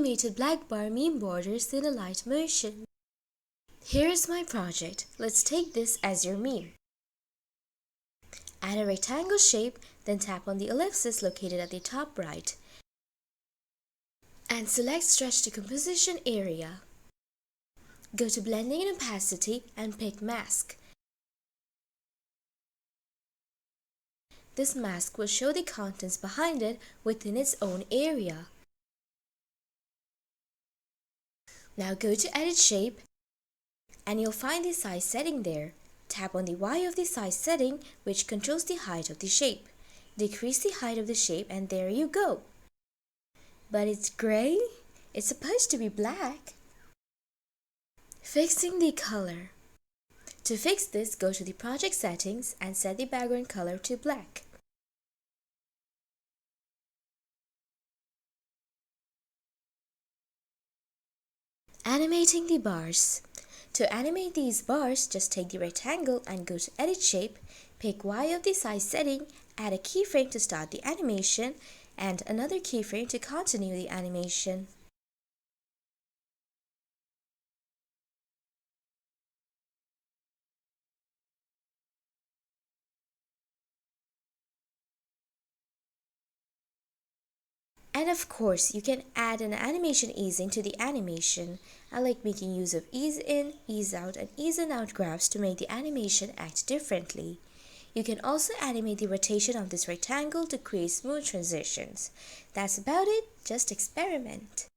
animated black bar meme borders in Alight motion. Here's my project. Let's take this as your meme. Add a rectangle shape, then tap on the ellipsis located at the top right. And select Stretch to Composition area. Go to Blending and Opacity and pick Mask. This mask will show the contents behind it within its own area. Now go to Edit Shape and you'll find the size setting there. Tap on the Y of the size setting, which controls the height of the shape. Decrease the height of the shape and there you go. But it's gray? It's supposed to be black. Fixing the color. To fix this, go to the project settings and set the background color to black. Animating the bars. To animate these bars, just take the rectangle and go to Edit Shape, pick Y of the size setting, add a keyframe to start the animation, and another keyframe to continue the animation. And of course, you can add an animation easing to the animation. I like making use of ease in, ease out, and ease in out graphs to make the animation act differently. You can also animate the rotation of this rectangle to create smooth transitions. That's about it, just experiment.